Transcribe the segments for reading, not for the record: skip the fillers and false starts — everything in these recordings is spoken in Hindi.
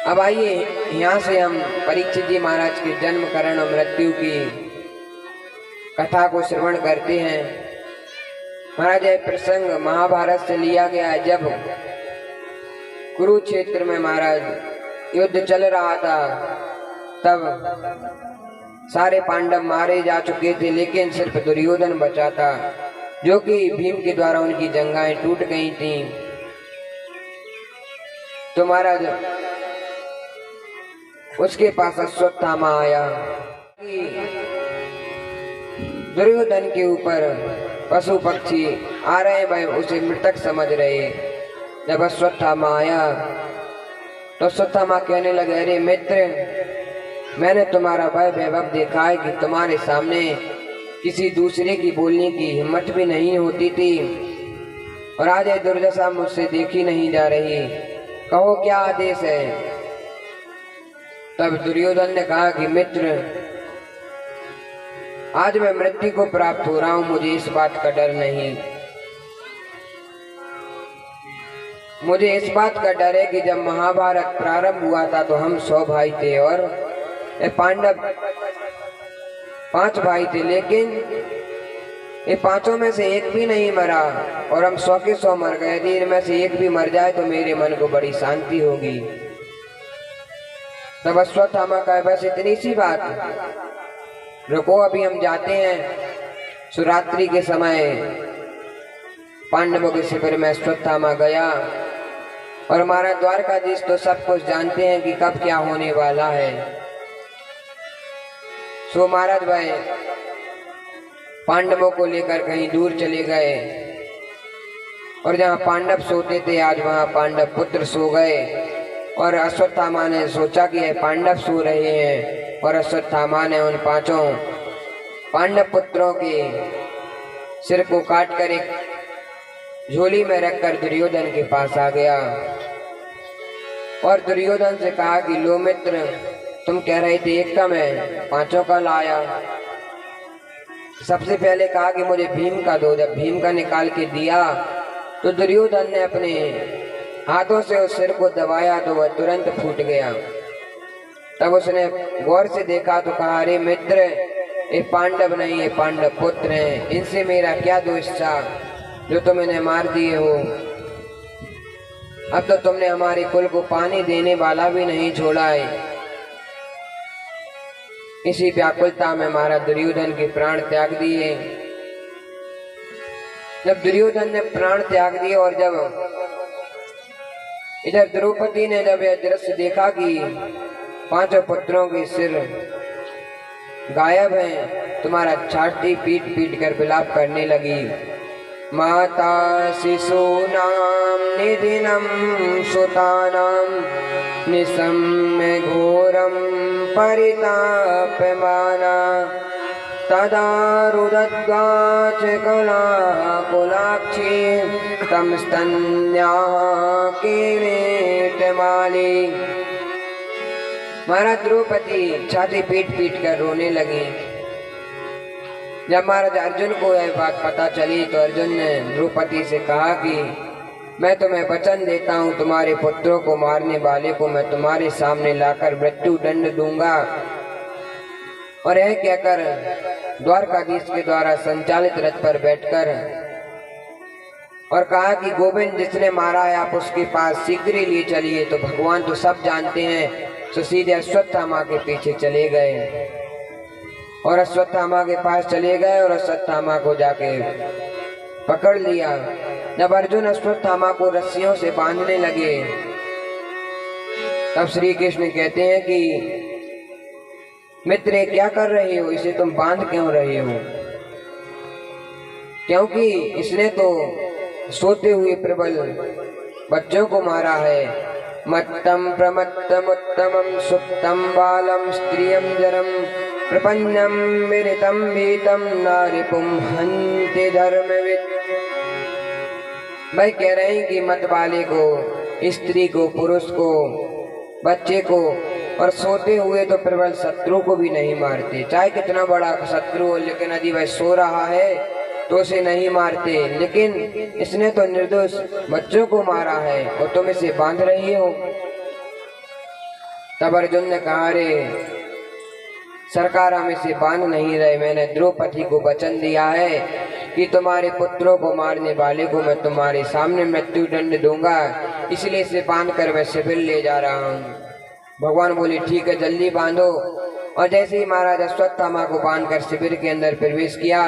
अब आइए यहाँ से हम परीक्षित जी महाराज के जन्म करण और मृत्यु की कथा को श्रवण करते हैं। महाराज यह प्रसंग महाभारत से लिया गया है। जब कुरुक्षेत्र में महाराज युद्ध चल रहा था तब सारे पांडव मारे जा चुके थे, लेकिन सिर्फ दुर्योधन बचा था, जो कि भीम के द्वारा उनकी जंघाएं टूट गई थीं। तो महाराज उसके पास अश्वत्थामा आया। दुर्योधन के ऊपर पशु पक्षी आ रहे, भाई उसे मृतक समझ रहे। जब अश्वत्थामा आया तो अश्वत्थामा कहने लगे, अरे मित्र, मैंने तुम्हारा भय वैभव देखा है कि तुम्हारे सामने किसी दूसरे की बोलने की हिम्मत भी नहीं होती थी, और आज ये दुर्दशा मुझसे देखी नहीं जा रही। कहो क्या आदेश है। तब दुर्योधन ने कहा कि मित्र, आज मैं मृत्यु को प्राप्त हो रहा हूं, मुझे इस बात का डर नहीं। मुझे इस बात का डर है कि जब महाभारत प्रारंभ हुआ था तो हम 100 भाई थे और पांडव 5 भाई थे, लेकिन ये 5 में से एक भी नहीं मरा और हम 100 के 100 मर गए। यदि इनमें से एक भी मर जाए तो मेरे मन को बड़ी शांति होगी। तब अश्वत्थामा का बस इतनी सी बात, रुको अभी हम जाते हैं। शिवरात्रि के समय पांडवों के शिविर में अश्वत्थामा गया, और हमारा द्वारकाधीश तो सब कुछ जानते हैं कि कब क्या होने वाला है। सो महाराज भाई पांडवों को लेकर कहीं दूर चले गए, और जहाँ पांडव सोते थे आज वहाँ पांडव पुत्र सो गए। और अश्वत्थामा ने सोचा कि ये पांडव सो रहे हैं, और अश्वत्थामा ने उन 5 पांडव पुत्रों के सिर को काटकर एक झोली में रखकर दुर्योधन के पास आ गया और दुर्योधन से कहा कि लो मित्र, तुम कह रहे थे एक का, मैं 5 का लाया। सबसे पहले कहा कि मुझे भीम का दो। जब भीम का निकाल के दिया तो दुर्योधन ने अपने हाथों से उस सिर को दबाया तो वह तुरंत फूट गया। तब उसने गौर से देखा तो कहा, अरे मित्र, ये पांडव नहीं, ये पांडव पुत्र हैं, इनसे मेरा क्या दोष था जो तुम इन्हें मार दिए हो। अब तो तुमने हमारे कुल को पानी देने वाला भी नहीं छोड़ा है। इसी व्याकुलता में महाराज दुर्योधन के प्राण त्याग दिए। जब दुर्योधन ने प्राण त्याग दिए और जब इधर द्रौपदी ने जब यह दृश्य देखा कि 5 पुत्रों के सिर गायब हैं, तुम्हारा छाती पीट पीट कर विलाप करने लगी। माता शिशूनां निधिनं सुतानां निशम्य घोरं परिताप्यमाना तदा रुदद्गाच कलाकुलाक्षी तं स्तन्याः किरीटमाली। महाराज द्रौपदी छाती पीट पीट कर रोने लगी। जब महाराज अर्जुन को यह बात पता चली तो अर्जुन ने द्रौपदी से कहा कि मैं तुम्हें वचन देता हूँ, तुम्हारे पुत्रों को मारने वाले को मैं तुम्हारे सामने लाकर मृत्यु दंड दूंगा। और यह कहकर द्वारकाधीश के द्वारा संचालित रथ पर बैठकर और कहा कि गोविंद जिसने मारा है आप उसके पास शीघ्र ही लिए चलिए। तो भगवान तो सब जानते हैं, तो सीधे अश्वत्थामा के पीछे चले गए और अश्वत्थामा के पास चले गए और अश्वत्थामा को जाके पकड़ लिया। जब अर्जुन अश्वत्थामा को रस्सियों से बांधने लगे तब श्री कृष्ण कहते हैं कि मित्र क्या कर रहे हो, इसे तुम बांध क्यों रहे हो? क्योंकि इसने तो सोते हुए प्रबल बच्चों को मारा है। मत्तम प्रमत्तम उत्तमं सुप्तं बालं स्त्रियं जरं प्रपन्नम विरितं भीतं नारिपुं हन्ति धर्मवित्। भाई कह रहे हैं कि मत वाले को, स्त्री को, पुरुष को, बच्चे को और सोते हुए तो प्रबल शत्रु को भी नहीं मारते। चाहे कितना बड़ा शत्रु हो, लेकिन यदि वह सो रहा है तो उसे नहीं मारते। लेकिन इसने तो निर्दोष बच्चों को मारा है और तुम इसे बांध रही हो। तब अर्जुन ने कहा, अरे सरकार हम इसे बांध नहीं रहे, मैंने द्रौपदी को वचन दिया है कि तुम्हारे पुत्रों को मारने वाले को मैं तुम्हारे सामने मृत्यु दंड दूंगा, इसलिए इसे बांध कर मैं शिविर ले जा रहा हूँ। भगवान बोले, ठीक है, जल्दी बांधो। और जैसे ही महाराज अश्वत्थामा को बांधकर शिविर के अंदर प्रवेश किया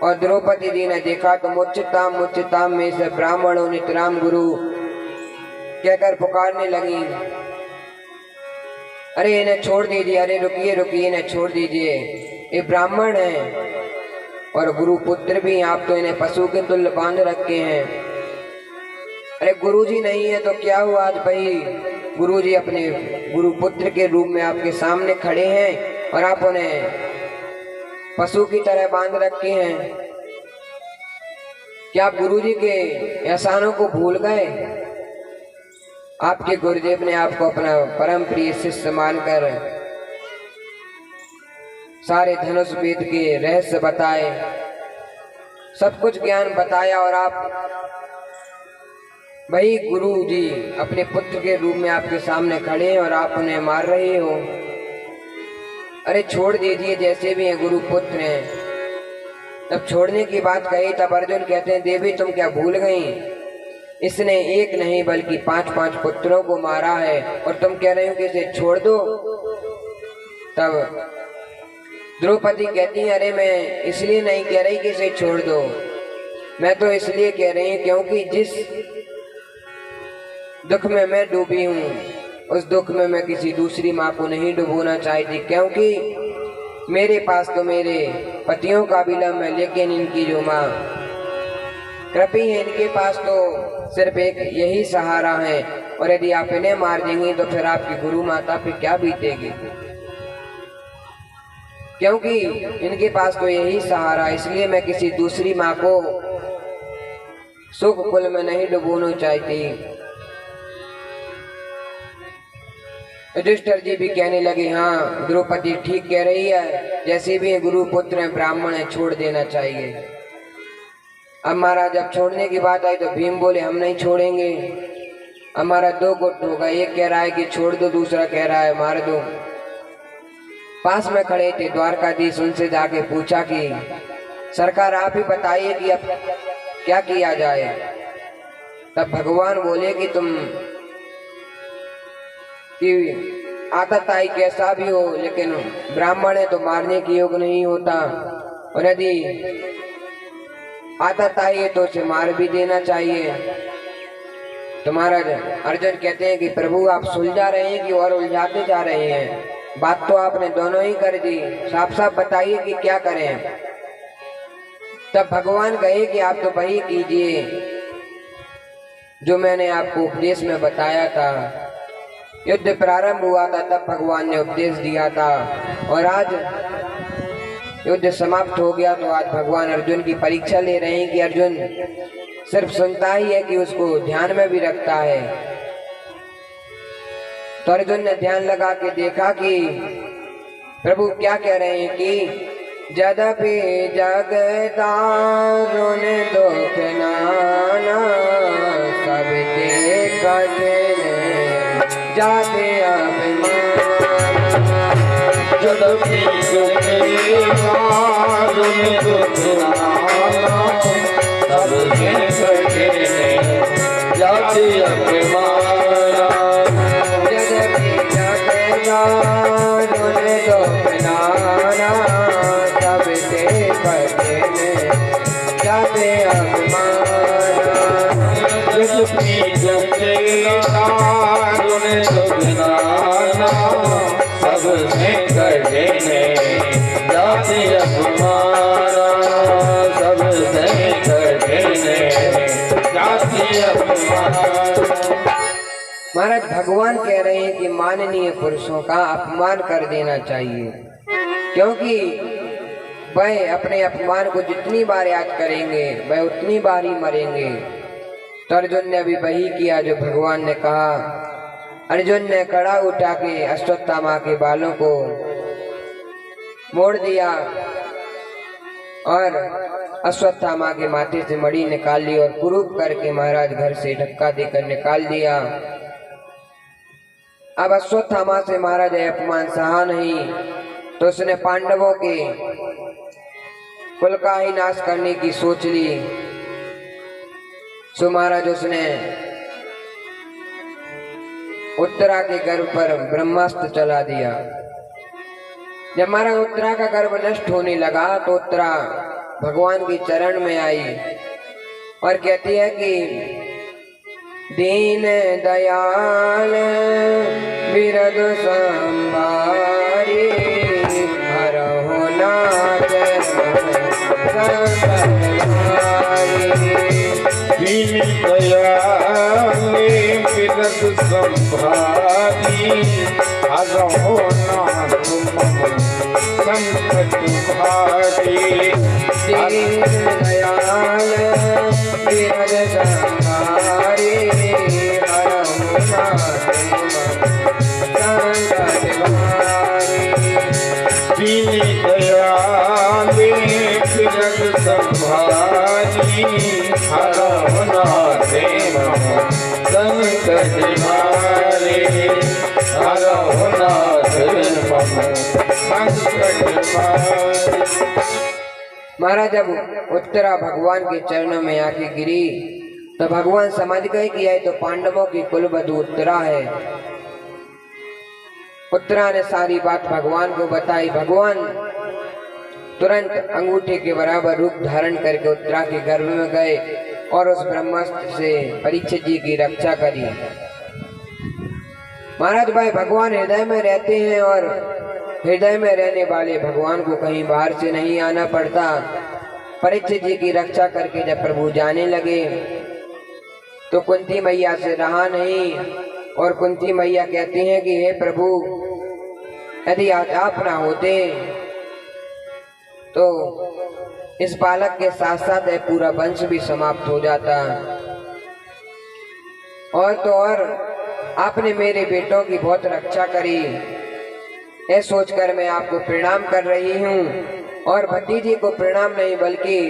और द्रौपदी जी ने देखा तो मुच्यताम में से ब्राह्मणों नितराम गुरु कहकर पुकारने लगी, अरे इन्हें छोड़ दीजिए, अरे रुकिए रुकिए, इन्हें छोड़ दीजिए, ये ब्राह्मण हैं और गुरु पुत्र भी, आप तो इन्हें पशु के तुल्य बांध रखे हैं। अरे गुरुजी नहीं है तो क्या हुआ, आज भाई गुरुजी अपने गुरु पुत्र के रूप में आपके सामने खड़े हैं और आप उन्हें पशु की तरह बांध रखे हैं। क्या आप गुरुजी के एहसानों को भूल गए? आपके गुरुदेव ने आपको अपना परम प्रिय शिष्य मानकर सारे धनुष वेद के रहस्य बताए, सब कुछ ज्ञान बताया और आप वही गुरु जी अपने पुत्र के रूप में आपके सामने खड़े हैं और आप उन्हें मार रहे हो। अरे छोड़ दीजिए, जैसे भी हैं गुरु पुत्र हैं। तब छोड़ने की बात कही तब अर्जुन कहते हैं, देवी तुम क्या भूल गई, इसने एक नहीं बल्कि 5-5 पुत्रों को मारा है और तुम कह रहे हो कि इसे छोड़ दो। तब द्रौपदी कहती है, अरे मैं इसलिए नहीं कह रही कि इसे छोड़ दो, मैं तो इसलिए कह रही हूँ क्योंकि जिस दुख में मैं डूबी हूँ उस दुख में मैं किसी दूसरी माँ को नहीं डुबोना चाहती, क्योंकि मेरे पास तो मेरे पतियों का विलम्ब है, लेकिन इनकी जो माँ कृपी है इनके पास तो सिर्फ एक यही सहारा है, और यदि आप इन्हें मार देंगी तो फिर आपकी गुरु माता पे क्या बीतेगी, क्योंकि इनके पास तो यही सहारा, इसलिए मैं किसी दूसरी माँ को सुख कुल में नहीं डुबोना चाहती। युधिष्ठिर जी भी कहने लगे, हाँ द्रौपदी ठीक कह रही है, जैसे भी गुरु पुत्र हैं ब्राह्मण है, छोड़ देना चाहिए। अब महाराज जब छोड़ने की बात आई तो भीम बोले, हम नहीं छोड़ेंगे। हमारा 2 गुट होगा, एक कह रहा है कि छोड़ दो, दूसरा कह रहा है मार दो। पास में खड़े थे द्वारकाधीश, उनसे जाके पूछा कि सरकार आप ही बताइए कि अब क्या किया जाए। तब भगवान बोले कि तुम कि आतताई कैसा भी हो, लेकिन ब्राह्मण है तो मारने की योग नहीं होता, और यदि आतताई है तो उसे मार भी देना चाहिए। तो महाराज अर्जुन कहते हैं कि प्रभु आप सुलझा रहे हैं कि और उलझाते जा रहे हैं, बात तो आपने दोनों ही कर दी, साफ साफ बताइए कि क्या करें। तब भगवान कहे कि आप तो वही कीजिए जो मैंने आपको उपदेश में बताया था। युद्ध प्रारंभ हुआ था तब भगवान ने उपदेश दिया था, और आज युद्ध समाप्त हो गया तो आज भगवान अर्जुन की परीक्षा ले रहे हैं कि अर्जुन सिर्फ सुनता ही है कि उसको ध्यान में भी रखता है। तो अर्जुन ने ध्यान लगा के देखा कि प्रभु क्या कह रहे हैं कि जदपि जगदारुण दुख नाना सब जाते जदपि जगदारुण दुख नाना सब जाते अभिमाना। जदपि जगदारुण दुख नाना सब जाते अभिमाना। जदपि जगदारुण दुख नाना सबसे कठिन जाति अपमाना। सबसे कठिन जाति अपमाना। महाराज भगवान कह रहे हैं कि माननीय पुरुषों का अपमान कर देना चाहिए, क्योंकि वह अपने अपमान को जितनी बार याद करेंगे वह उतनी बार ही मरेंगे। तो अर्जुन ने अभी वही किया जो भगवान ने कहा। अर्जुन ने कड़ा उठा के अश्वत्थामा के बालों को मोड़ दिया और अश्वत्थामा के माथे से मणि निकाल ली और कुरूप करके महाराज घर से धक्का देकर निकाल दिया। अब अश्वत्थामा से महाराज अपमान सहा नहीं, तो उसने पांडवों के कुल का ही नाश करने की सोच ली। सो महाराज उसने उत्तरा के गर्भ पर ब्रह्मास्त्र चला दिया। जब महाराज उत्तरा का गर्भ नष्ट होने लगा तो उत्तरा भगवान की चरण में आई और कहती है कि दीन दयाल बिरद संभारी हरहु नाथ दीन दयाल बिरद संभारी हरहु नाथ संकट भारी। दीन दयाल बिरद संभारी हरहु नाथ संकट भारी। दीन दयाल बिरद संभारी हरहु नाथ संकट भारी। हरहु नाथ संकट भारी। महाराज जब उत्तरा भगवान के चरणों में आके गिरी तो भगवान समझ गए कि यह तो पांडवों की कुलवधू उत्तरा है। उत्तरा ने सारी बात भगवान को बताई। भगवान तुरंत अंगूठे के बराबर रूप धारण करके उत्तरा के गर्भ में गए और उस ब्रह्मास्त्र से परीक्षित जी की रक्षा करी। महाराज भाई भगवान हृदय में रहते हैं और हृदय में रहने वाले भगवान को कहीं बाहर से नहीं आना पड़ता। परीक्षित जी की रक्षा करके जब प्रभु जाने लगे तो कुंती मैया से रहा नहीं और कुंती मैया कहती हैं कि हे प्रभु, यदि आज आप ना होते तो इस बालक के साथ साथ यह पूरा वंश भी समाप्त हो जाता। और तो और आपने मेरे बेटों की बहुत रक्षा करी। यह सोचकर मैं आपको प्रणाम कर रही हूँ और भतीजी को प्रणाम नहीं बल्कि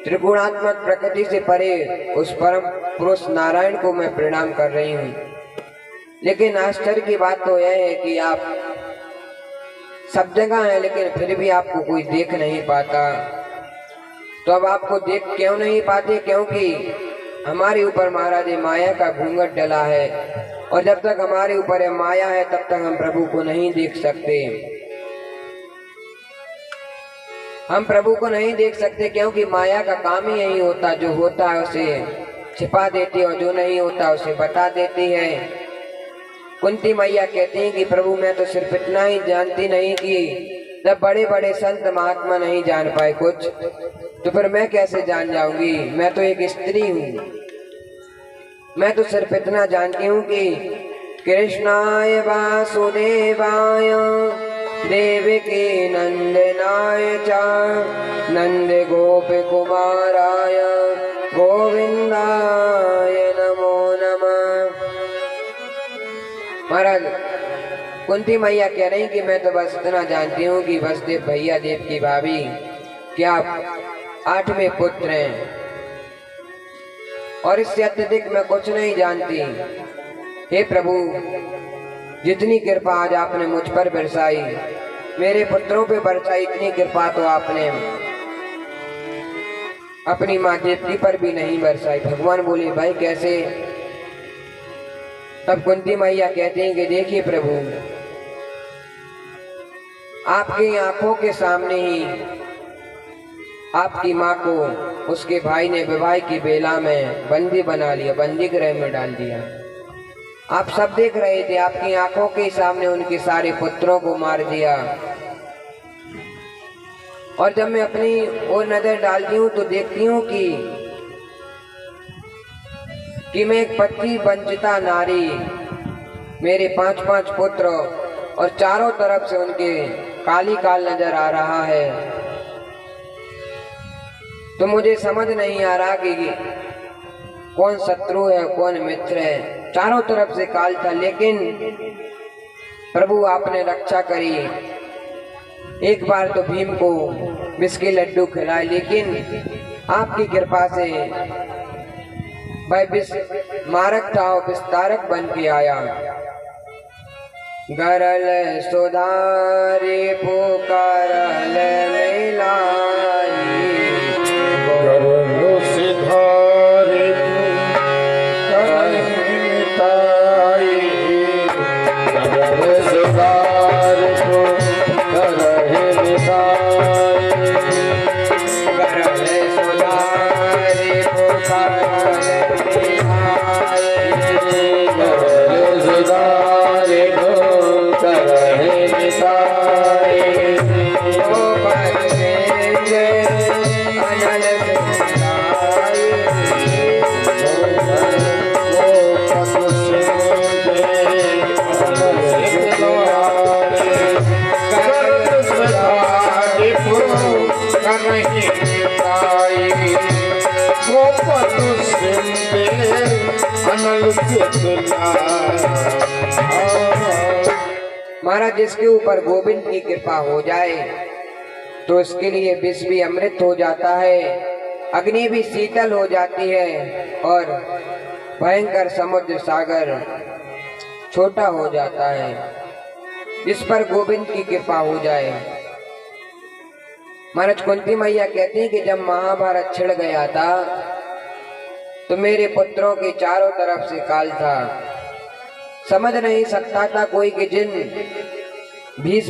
त्रिगुणात्मक प्रकृति से परे उस परम पुरुष नारायण को मैं प्रणाम कर रही हूँ। लेकिन आश्चर्य की बात तो यह है कि आप सब जगह हैं लेकिन फिर भी आपको कोई देख नहीं पाता। तो अब आपको देख क्यों नहीं पाते? क्योंकि हमारे ऊपर महाराज माया का घूंघट डला है और जब तक हमारे ऊपर माया है तब तक हम प्रभु को नहीं देख सकते। हम प्रभु को नहीं देख सकते क्योंकि माया का काम ही यही होता, जो होता है उसे छिपा देती है और जो नहीं होता उसे बता देती है। कुंती मैया कहती हैं कि प्रभु मैं तो सिर्फ इतना ही जानती नहीं कि जब बड़े बड़े संत महात्मा नहीं जान पाए कुछ, तो फिर मैं कैसे जान जाऊंगी? मैं तो एक स्त्री हूँ। मैं तो सिर्फ इतना जानती हूँ कि कृष्णाय वासुदेवाय देवकी नंदनाय च नंद गोप कुमाराय गोविंदाय नमो नमः। महाराज कुंती मैया कह रही कि मैं तो बस इतना जानती हूँ कि वसुदेव भैया देव की भाभी क्या 8वें पुत्र हैं और इससे अत्यधिक मैं कुछ नहीं जानती। हे प्रभु, जितनी कृपा आज आपने मुझ पर बरसाई, मेरे पुत्रों पे बरसाई, इतनी कृपा तो आपने अपनी माँ देवकी पर भी नहीं बरसाई। भगवान बोले भाई कैसे? तब कुंती मैया कहती हैं कि देखिए प्रभु, आपकी आंखों के सामने ही आपकी माँ को उसके भाई ने विवाह की बेला में बंदी बना लिया, बंदी गृह में डाल दिया। आप सब देख रहे थे, आपकी आंखों के सामने उनके सारे पुत्रों को मार दिया। और जब मैं अपनी ओर नजर डालती हूँ तो देखती हूँ कि मैं एक पति वंचिता नारी, मेरे 5-5 पुत्र और चारों तरफ से उनके काली काल नजर आ रहा है। तो मुझे समझ नहीं आ रहा कि कौन शत्रु है कौन मित्र है। चारों तरफ से काल था, लेकिन प्रभु आपने रक्षा करी। एक बार तो भीम को विष के लड्डू खिलाए, लेकिन आपकी कृपा से वह विष मारक था और विस्तारक बन के आया। गरल सुधारे पुकारल मिलाई, गरल सिधारे करहि मिताई, गरल सिधारे करहि मिताई, गरल सुधारे पुकारल मिलाई, गरल सिधारे करहि मिताई, ओ बंदे अनल सुधाई, महाराज जिसके ऊपर गोविंद की कृपा हो जाए तो उसके लिए विष भी अमृत हो जाता है, अग्नि भी शीतल हो जाती है और भयंकर समुद्र सागर छोटा हो जाता है। जिस पर गोविंद की कृपा हो जाए। महाराज कुंती मैया कहती है कि जब महाभारत छिड़ गया था तो मेरे पुत्रों के चारों तरफ से काल था, समझ नहीं सकता था कोई कि जिन 20